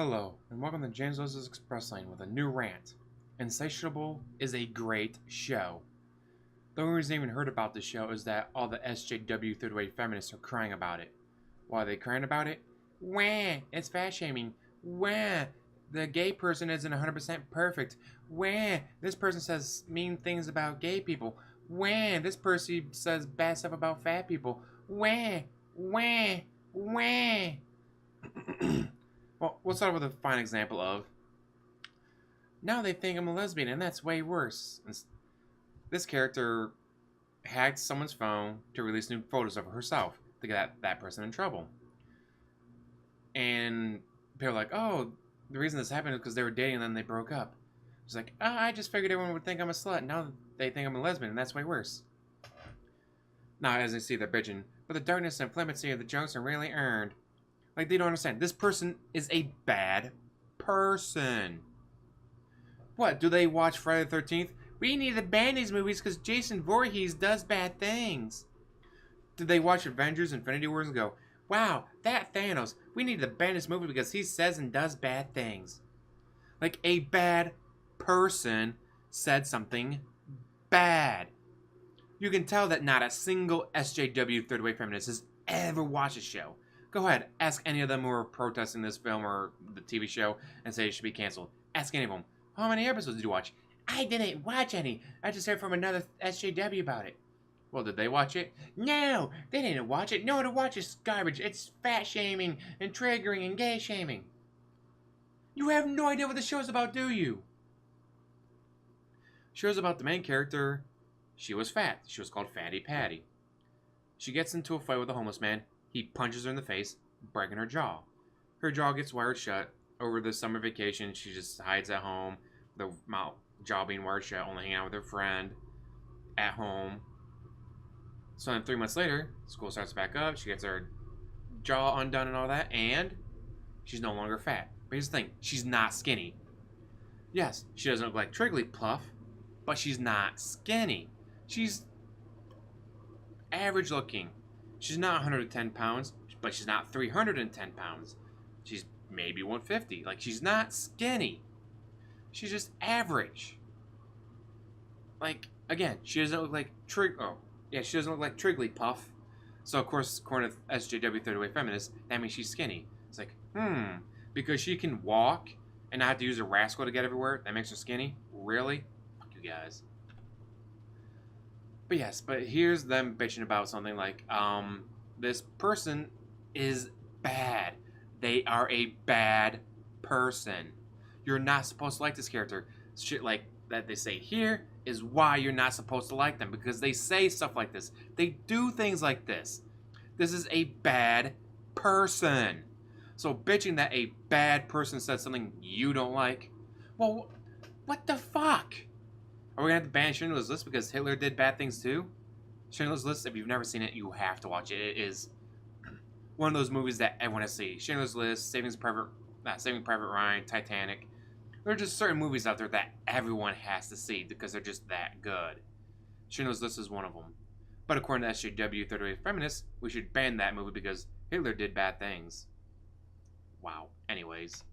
Hello, and welcome to James Lewis's Express Lane with a new rant. Insatiable is a great show. The only reason I even heard about this show is that all the SJW third wave feminists are crying about it. Why are they crying about it? Wah, it's fat shaming. Wah, the gay person isn't 100% perfect. Wah, this person says mean things about gay people. Wah, this person says bad stuff about fat people. Wah, wah, wah. Well, we'll start with a fine example of, now they think I'm a lesbian, and that's way worse. This character hacked someone's phone to release new photos of herself to get that person in trouble. And people are like, oh, the reason this happened is because they were dating and then they broke up. She's like, oh, I just figured everyone would think I'm a slut. Now they think I'm a lesbian, and that's way worse. Now, as you see, they're bitching, but the darkness and flimsy of the jokes are really earned. Like, they don't understand. This person is a bad person. What, do they watch Friday the 13th? We need to ban these movies because Jason Voorhees does bad things. Did they watch Avengers Infinity Wars and go, wow, that Thanos, we need to ban this movie because he says and does bad things? Like, a bad person said something bad. You can tell that not a single SJW third wave feminist has ever watched a show. Go ahead, ask any of them who are protesting this film or the TV show and say it should be canceled. Ask any of them, how many episodes did you watch? I didn't watch any. I just heard from another SJW about it. Well, did they watch it? No, they didn't watch it. No one to watch is garbage. It's fat shaming and triggering and gay shaming. You have no idea what the show's about, do you? The show's about the main character. She was fat. She was called Fatty Patty. She gets into a fight with a homeless man. He punches her in the face, breaking her jaw. Her jaw gets wired shut. Over the summer vacation, she just hides at home. The jaw being wired shut, only hanging out with her friend at home. So then 3 months later, school starts back up. She gets her jaw undone and all that, and she's no longer fat. But here's the thing, she's not skinny. Yes, she doesn't look like Trigglypuff, but she's not skinny. She's average looking. She's not 110 pounds, but she's not 310 pounds. She's maybe 150. Like, she's not skinny. She's just average. Like, again, she doesn't look like she doesn't look like Trigglypuff. So, of course, according to SJW third wave feminists, that means she's skinny. It's like, because she can walk and not have to use a rascal to get everywhere, that makes her skinny? Really? Fuck you guys. But yes, but here's them bitching about something like, this person is bad. They are a bad person. You're not supposed to like this character. Shit like that they say here is why you're not supposed to like them, because they say stuff like this. They do things like this. This is a bad person. So bitching that a bad person said something you don't like, well, what the fuck? Are we going to have to ban Schindler's List because Hitler did bad things too? Schindler's List, if you've never seen it, you have to watch it. It is one of those movies that everyone has to see. Schindler's List, Saving Private Ryan, Titanic. There are just certain movies out there that everyone has to see because they're just that good. Schindler's List is one of them. But according to SJW third wave feminists, we should ban that movie because Hitler did bad things. Wow. Anyways.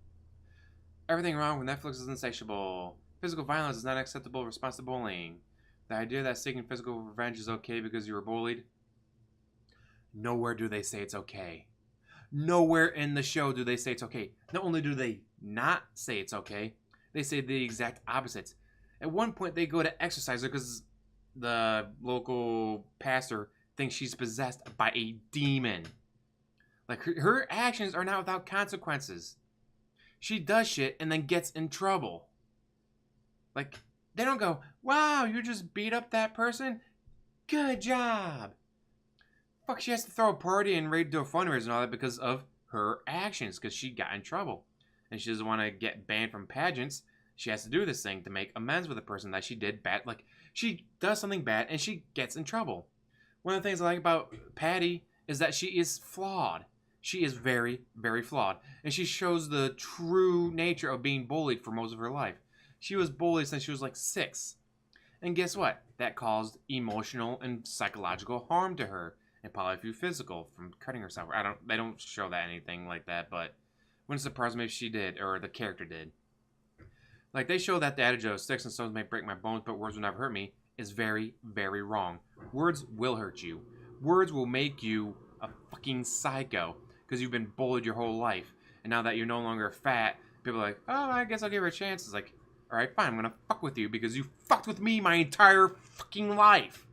Everything wrong with Netflix is insatiable. Physical violence is not acceptable response to bullying. The idea that seeking physical revenge is okay because you were bullied. Nowhere do they say it's okay. Nowhere in the show do they say it's okay. Not only do they not say it's okay, they say the exact opposite. At one point, they go to exorcise her because the local pastor thinks she's possessed by a demon. Like, her actions are not without consequences. She does shit and then gets in trouble. Like, they don't go, wow, you just beat up that person? Good job. Fuck, she has to throw a party and raid to a fundraiser and all that because of her actions, because she got in trouble. And she doesn't want to get banned from pageants. She has to do this thing to make amends with the person that she did bad. Like, she does something bad and she gets in trouble. One of the things I like about Patty is that she is flawed. She is very, very flawed. And she shows the true nature of being bullied for most of her life. She was bullied since she was like 6. And guess what? That caused emotional and psychological harm to her. And probably a few physical from cutting herself. They don't show that anything like that, but Wouldn't surprise me if she did, or the character did. Like, they show that the adage of sticks and stones may break my bones, but words will never hurt me is very, very wrong. Words will hurt you. Words will make you a fucking psycho because you've been bullied your whole life. And now that you're no longer fat, people are like, oh, I guess I'll give her a chance. It's like, all right, fine, I'm going to fuck with you because you fucked with me my entire fucking life.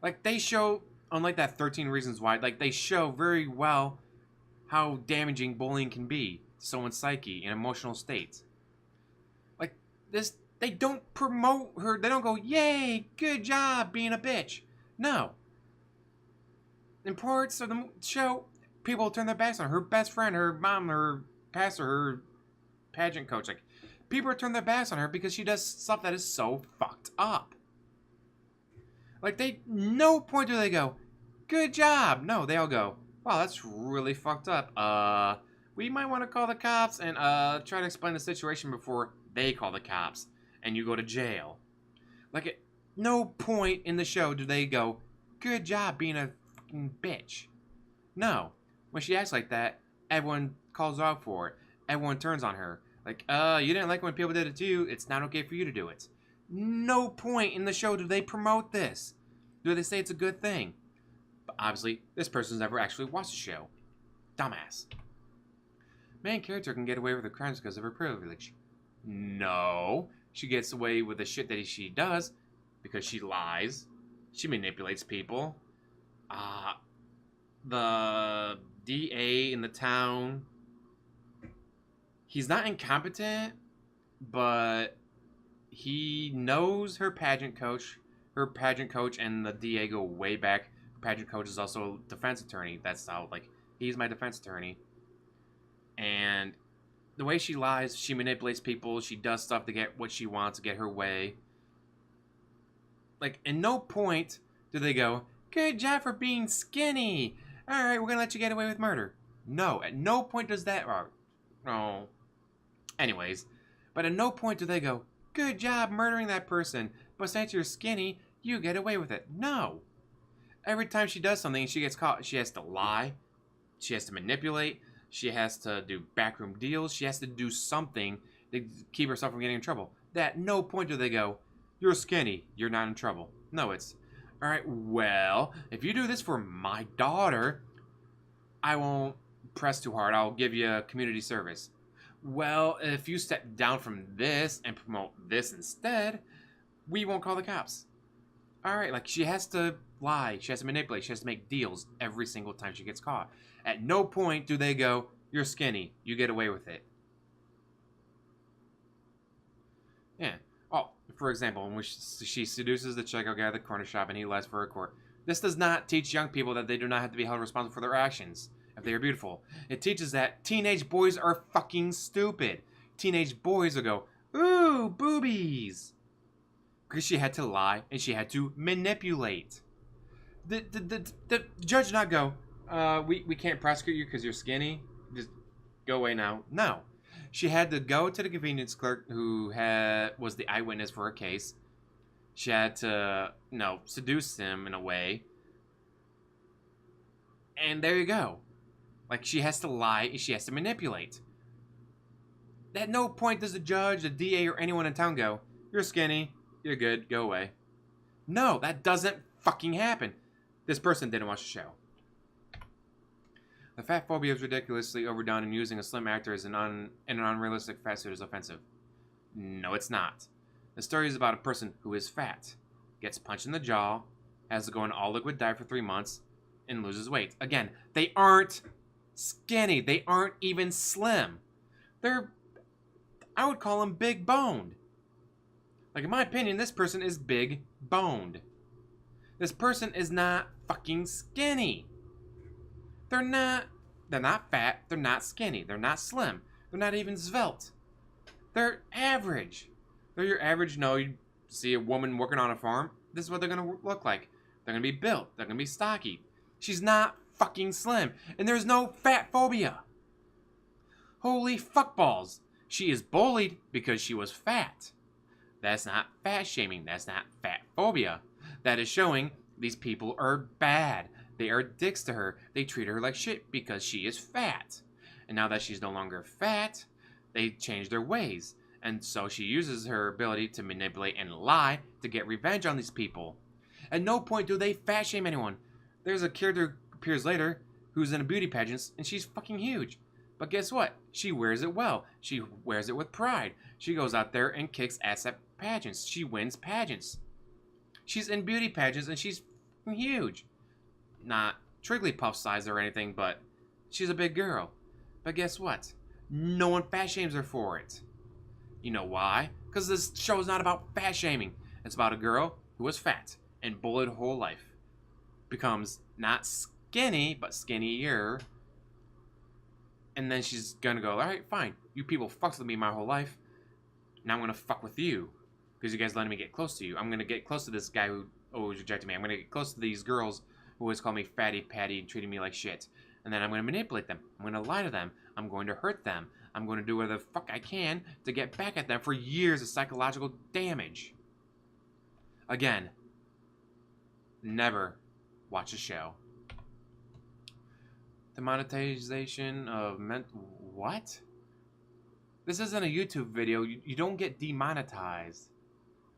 Like, they show, unlike that 13 Reasons Why, like, they show very well how damaging bullying can be to someone's psyche and emotional state. Like, this, they don't promote her. They don't go, yay, good job being a bitch. No. In parts of the show, people turn their backs on her. Her best friend, her mom, her pastor, her pageant coach. Like, people turn their backs on her because she does stuff that is so fucked up. Like, they, no point do they go, good job. No, they all go, wow, that's really fucked up. We might want to call the cops and try to explain the situation before they call the cops and you go to jail. Like, at no point in the show do they go, good job being a fucking bitch. No. When she acts like that, everyone calls her out for it. Everyone turns on her. Like, you didn't like when people did it to you, it's not okay for you to do it. No point in the show do they promote this. Do they say it's a good thing? But obviously, this person's never actually watched the show. Dumbass. Main character can get away with her crimes because of her privilege. No. She gets away with the shit that she does because she lies. She manipulates people. The DA in the town, he's not incompetent, but he knows her pageant coach. Her pageant coach and the DA go way back. Her pageant coach is also a defense attorney. That's how, like, he's my defense attorney. And the way she lies, she manipulates people. She does stuff to get what she wants, to get her way. Like, at no point do they go, good job for being skinny. All right, we're going to let you get away with murder. No, at no point does that... No. Anyways, but at no point do they go, good job murdering that person, but since you're skinny, you get away with it. No. Every time she does something, she gets caught. She has to lie. She has to manipulate. She has to do backroom deals. She has to do something to keep herself from getting in trouble. At no point do they go, you're skinny, you're not in trouble. No, it's, all right, well, if you do this for my daughter, I won't press too hard. I'll give you a community service. Well, if you step down from this and promote this instead, we won't call the cops. All right, like, she has to lie. She has to manipulate. She has to make deals every single time she gets caught. At no point do they go, you're skinny, you get away with it. Yeah. Oh, for example, when she seduces the checkout guy at the corner shop and he lies for her court. This does not teach young people that they do not have to be held responsible for their actions if they are beautiful. It teaches that teenage boys are fucking stupid. Teenage boys will go, ooh, boobies. Because she had to lie and she had to manipulate. The judge did not go, we can't prosecute you because you're skinny. Just go away now. No. She had to go to the convenience clerk who was the eyewitness for her case. She had to, seduce him in a way. And there you go. Like, she has to lie and she has to manipulate. At no point does the judge, the DA, or anyone in town go, you're skinny, you're good, go away. No, that doesn't fucking happen. This person didn't watch the show. The fat phobia is ridiculously overdone, and using a slim actor in an unrealistic fat suit is offensive. No, it's not. The story is about a person who is fat, gets punched in the jaw, has to go on all liquid diet for 3 months, and loses weight. Again, they aren't skinny. They aren't even slim. I would call them big boned. Like, in my opinion, this person is big boned. This person is not fucking skinny. They're not fat, they're not skinny, they're not slim, they're not even svelte. They're average. They're your average, you see a woman working on a farm, this is what they're going to look like. They're going to be built, they're going to be stocky. She's not fucking slim, and there's no fat phobia. Holy fuckballs. She is bullied because she was fat. That's not fat shaming, that's not fat phobia. That is showing these people are bad. They are dicks to her. They treat her like shit because she is fat. And now that she's no longer fat, they change their ways. And so she uses her ability to manipulate and lie to get revenge on these people. At no point do they fat shame anyone. There's a character who appears later who's in a beauty pageant, and she's fucking huge. But guess what? She wears it well. She wears it with pride. She goes out there and kicks ass at pageants. She wins pageants. She's in beauty pageants, and she's huge. Not Trigglypuff size or anything, but she's a big girl. But guess what? No one fat shames her for it. You know why? Because this show is not about fat shaming. It's about a girl who was fat and bullied her whole life. Becomes not skinny, but skinnier. And then she's gonna go, alright, fine. You people fucked with me my whole life. Now I'm gonna fuck with you. Because you guys letting me get close to you. I'm gonna get close to this guy who always rejected me. I'm gonna get close to these girls who always call me fatty patty and treating me like shit. And then I'm gonna manipulate them. I'm gonna lie to them. I'm going to hurt them. I'm going to do whatever the fuck I can to get back at them for years of psychological damage. Again, never watch a show. The monetization of what? This isn't a YouTube video. You don't get demonetized.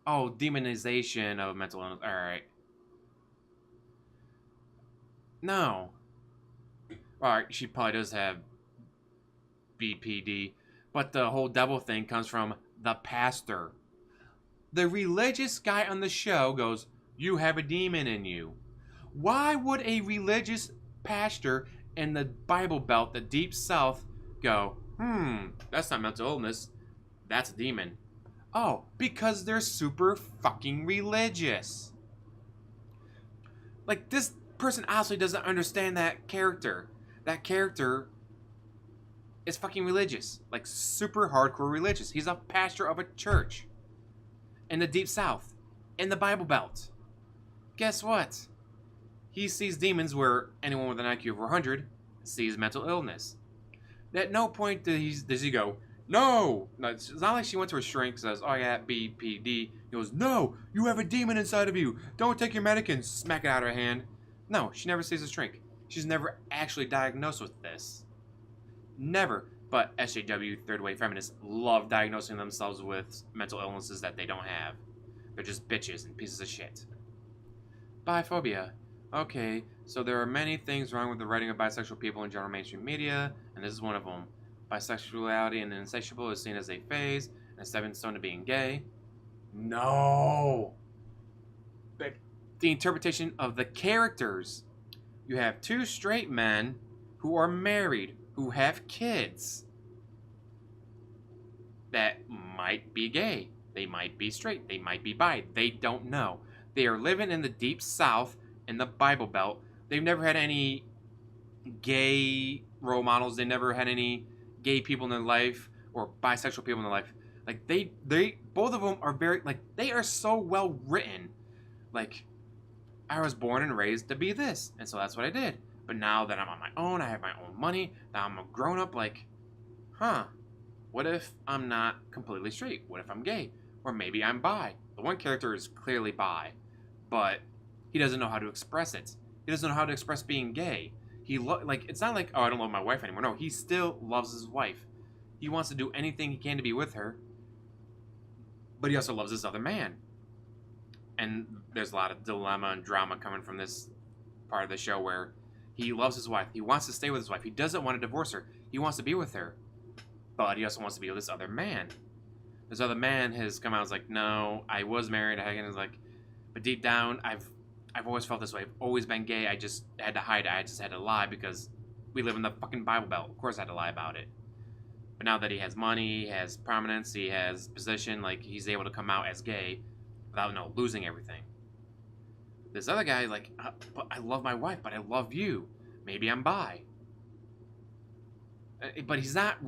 Oh, demonization of mental illness. Alright. No. Alright, she probably does have BPD. But the whole devil thing comes from the pastor. The religious guy on the show goes, you have a demon in you. Why would a religious pastor in the Bible Belt, the Deep South, go, that's not mental illness. That's a demon. Oh, because they're super fucking religious. Like, this person honestly doesn't understand that character. That character is fucking religious. Like, super hardcore religious. He's a pastor of a church in the Deep South, in the Bible Belt. Guess what? He sees demons where anyone with an IQ of 100 sees mental illness. At no point does he go, no! It's not like she went to her shrink and says, oh, I got BPD. He goes, no! You have a demon inside of you! Don't take your medication! Smack it out of her hand. No, she never sees a shrink. She's never actually diagnosed with this. Never. But SJW, third wave feminists, love diagnosing themselves with mental illnesses that they don't have. They're just bitches and pieces of shit. Biphobia. Okay, so there are many things wrong with the writing of bisexual people in general mainstream media, and this is one of them. Bisexuality and insatiable is seen as a phase, and a stepping stone to being gay. No! The interpretation of the characters. You have two straight men who are married, who have kids, that might be gay. They might be straight. They might be bi. They don't know. They are living in the Deep South, in the Bible Belt. They've never had any gay role models. They never had any gay people in their life or bisexual people in their life. Like, they both of them are very, like, they are so well written. Like, I was born and raised to be this, and so that's what I did. But now that I'm on my own, I have my own money, now I'm a grown up, like, what if I'm not completely straight? What if I'm gay? Or maybe I'm bi. The one character is clearly bi, but he doesn't know how to express it. He doesn't know how to express being gay. It's not like, oh, I don't love my wife anymore. No, he still loves his wife. He wants to do anything he can to be with her, but he also loves this other man. And there's a lot of dilemma and drama coming from this part of the show where he loves his wife. He wants to stay with his wife. He doesn't want to divorce her. He wants to be with her, but he also wants to be with this other man. This other man has come out and is like, no, I was married. And is like, but deep down, I've always felt this way. I've always been gay. I just had to hide it. I just had to lie because we live in the fucking Bible Belt. Of course I had to lie about it. But now that he has money, he has prominence, he has position, like, he's able to come out as gay without, losing everything. This other guy, like, but I love my wife, but I love you. Maybe I'm bi. But he's not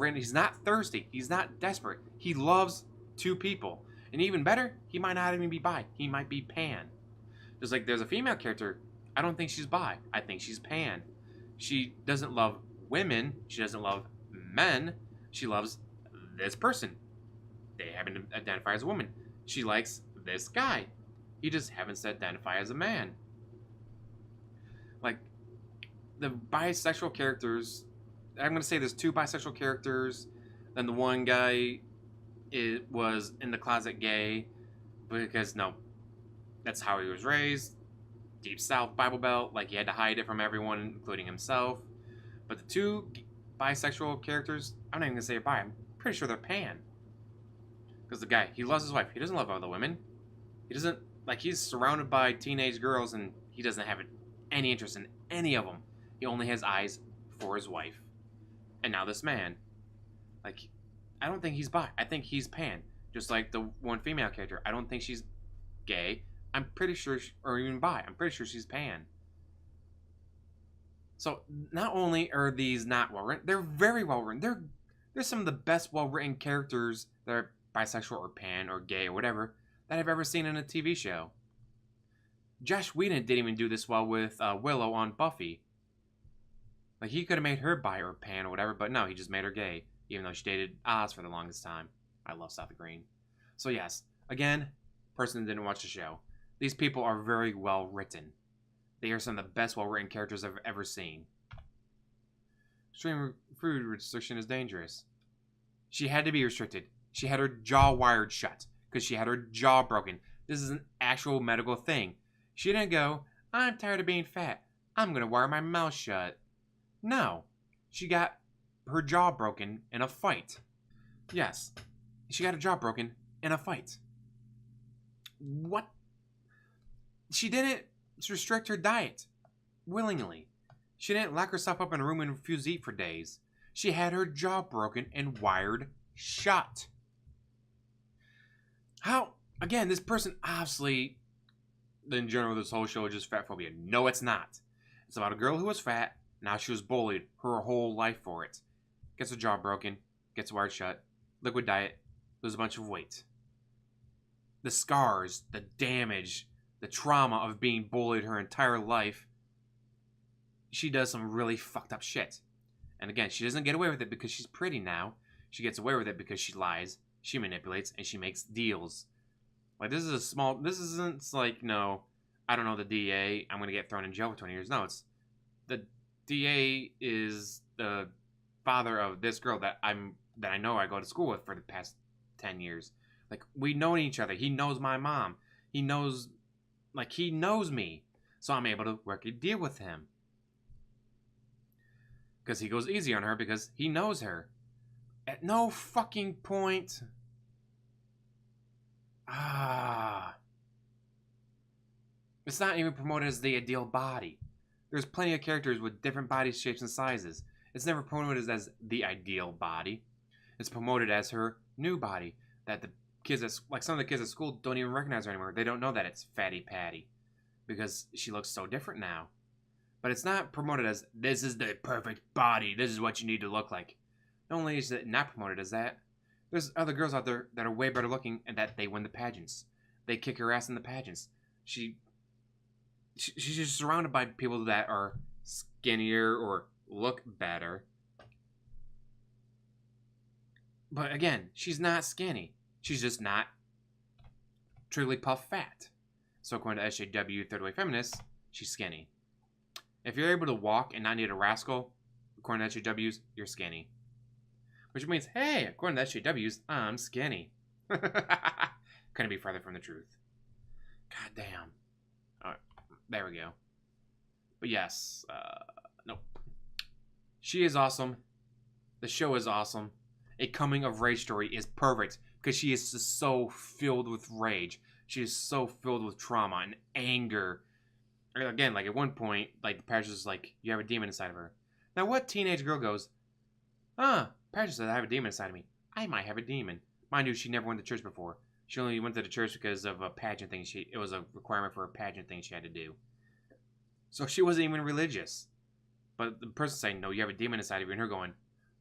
thirsty. He's not desperate. He loves two people. And even better, he might not even be bi. He might be pan. Just like there's a female character, I don't think she's bi. I think she's pan. She doesn't love women. She doesn't love men. She loves this person. They happen to identify as a woman. She likes this guy. He just happens to identify as a man. Like, the bisexual characters I'm gonna say there's two bisexual characters. Then the one guy was in the closet gay because no, that's how he was raised. Deep South Bible Belt, like he had to hide it from everyone, including himself. But the two bisexual characters, I'm not even gonna say bi. I'm pretty sure they're pan. Because the guy, he loves his wife. He doesn't love other women. He doesn't like. He's surrounded by teenage girls, and he doesn't have any interest in any of them. He only has eyes for his wife. And now this man, like, I don't think he's bi. I think he's pan. Just like the one female character. I don't think she's gay. I'm pretty sure, or even bi. I'm pretty sure she's pan. So not only are these not well written, they're very well written. They're some of the best well written characters that are bisexual or pan or gay or whatever that I've ever seen in a TV show. Josh Whedon didn't even do this well with Willow on Buffy. Like, he could have made her bi or pan or whatever, but no, he just made her gay, even though she dated Oz for the longest time. I love Seth Green. So yes, again, person that didn't watch the show. These people are very well written. They are some of the best well written characters I've ever seen. Extreme food restriction is dangerous. She had to be restricted. She had her jaw wired shut because she had her jaw broken. This is an actual medical thing. She didn't go, I'm tired of being fat. I'm going to wire my mouth shut. No. She got her jaw broken in a fight. Yes. She got her jaw broken in a fight. What? She didn't restrict her diet willingly. She didn't lock herself up in a room and refuse to eat for days. She had her jaw broken and wired shut. How? Again, this person obviously, in general, this whole show is just fat phobia. No, it's not. It's about a girl who was fat. Now she was bullied her whole life for it. Gets her jaw broken. Gets wired shut. Liquid diet. Loses a bunch of weight. The scars, the damage, the trauma of being bullied her entire life. She does some really fucked up shit. And again, she doesn't get away with it because she's pretty now. She gets away with it because she lies, she manipulates, and she makes deals. Like, this isn't like, no, I don't know the DA, I'm going to get thrown in jail for 20 years. No, it's, the DA is the father of this girl that I know I go to school with for the past 10 years. Like, we know each other. He knows my mom. He knows me. So I'm able to work a deal with him. Because he goes easy on her because he knows her. At no fucking point. It's not even promoted as the ideal body. There's plenty of characters with different body shapes and sizes. It's never promoted as the ideal body. It's promoted as her new body. That the kids, some of the kids at school don't even recognize her anymore. They don't know that it's Fatty Patty. Because she looks so different now. But it's not promoted as, this is the perfect body. This is what you need to look like. Not only is it not promoted as that, there's other girls out there that are way better looking and that they win the pageants. They kick her ass in the pageants. She's just surrounded by people that are skinnier or look better. But again, she's not skinny. She's just not truly puff fat. So according to SJW Third Way Feminists, she's skinny. If you're able to walk and not need a rascal, according to SJWs, you're skinny. Which means, hey, according to SJWs, I'm skinny. Couldn't be further from the truth. God damn. Alright, there we go. But yes, nope. She is awesome. The show is awesome. A coming of rage story is perfect because she is just so filled with rage. She is so filled with trauma and anger. Again, like at one point, like the pastor is like, you have a demon inside of her. Now, what teenage girl goes, pastor said I have a demon inside of me. I might have a demon. Mind you, she never went to church before. She only went to the church because of a pageant thing. It was a requirement for a pageant thing she had to do. So she wasn't even religious. But the person saying, no, you have a demon inside of you, and her going,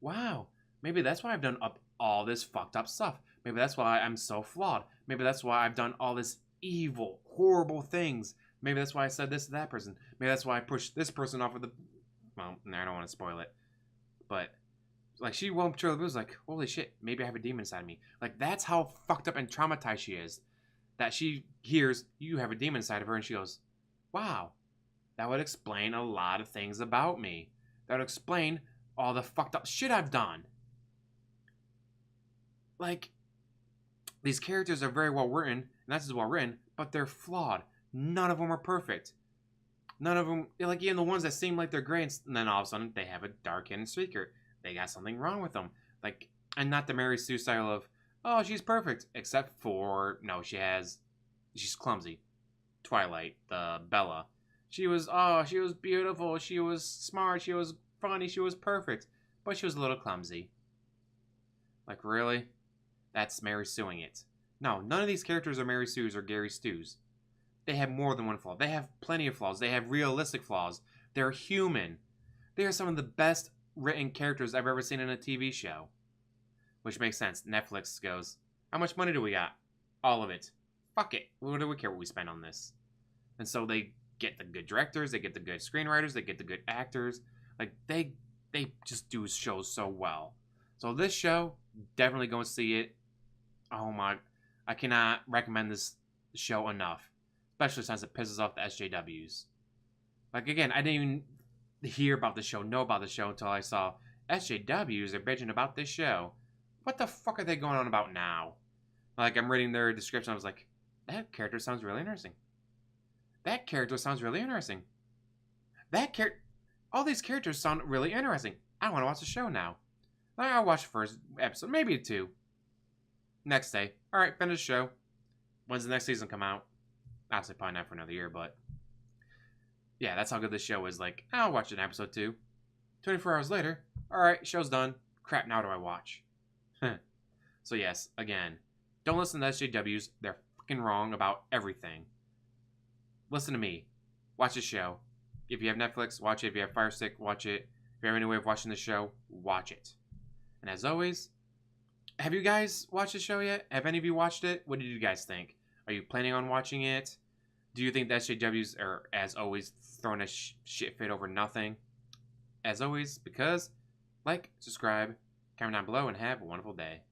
wow, maybe that's why I've done up all this fucked up stuff. Maybe that's why I'm so flawed. Maybe that's why I've done all this evil, horrible things. Maybe that's why I said this to that person. Maybe that's why I pushed this person off of the... Well, I don't want to spoil it. But, like, she won't truly was like, holy shit, maybe I have a demon inside of me. Like, that's how fucked up and traumatized she is. That she hears, you have a demon inside of her, and she goes, wow, that would explain a lot of things about me. That would explain all the fucked up shit I've done. Like, these characters are very well written, and that's as well written, but they're flawed. None of them are perfect. None of them, like, even the ones that seem like they're great, and then all of a sudden they have a dark hidden streaker. They got something wrong with them. Like, and not the Mary Sue style of, oh, she's perfect, except for, no, she's clumsy. Twilight, the Bella. She was beautiful, she was smart, she was funny, she was perfect, but she was a little clumsy. Like, really? That's Mary Sueing it. No, none of these characters are Mary Sue's or Gary Stu's. They have more than one flaw. They have plenty of flaws. They have realistic flaws. They're human. They are some of the best written characters I've ever seen in a TV show. Which makes sense. Netflix goes, how much money do we got? All of it. Fuck it. What do we care what we spend on this? And so they get the good directors, they get the good screenwriters, they get the good actors. Like, they just do shows so well. So this show, definitely go and see it. Oh my, I cannot recommend this show enough. Especially since it pisses off the SJWs. Like, again, I didn't even hear about the show, know about the show, until I saw SJWs are bitching about this show. What the fuck are they going on about now? Like, I'm reading their description, I was like, that character sounds really interesting. That character sounds really interesting. All these characters sound really interesting. I want to watch the show now. I'll watch the first episode, maybe two. Next day. Alright, finish the show. When's the next season come out? Obviously, probably not for another year, but yeah, that's how good this show is. Like, I'll watch an episode 2. 24 hours later, alright, show's done. Crap, now what do I watch? So yes, again, don't listen to SJWs. They're fucking wrong about everything. Listen to me. Watch the show. If you have Netflix, watch it. If you have Fire Stick, watch it. If you have any way of watching the show, watch it. And as always, have you guys watched the show yet? Have any of you watched it? What did you guys think? Are you planning on watching it? Do you think the SJWs are, as always, throwing a shit fit over nothing? As always, because, like, subscribe, comment down below, and have a wonderful day.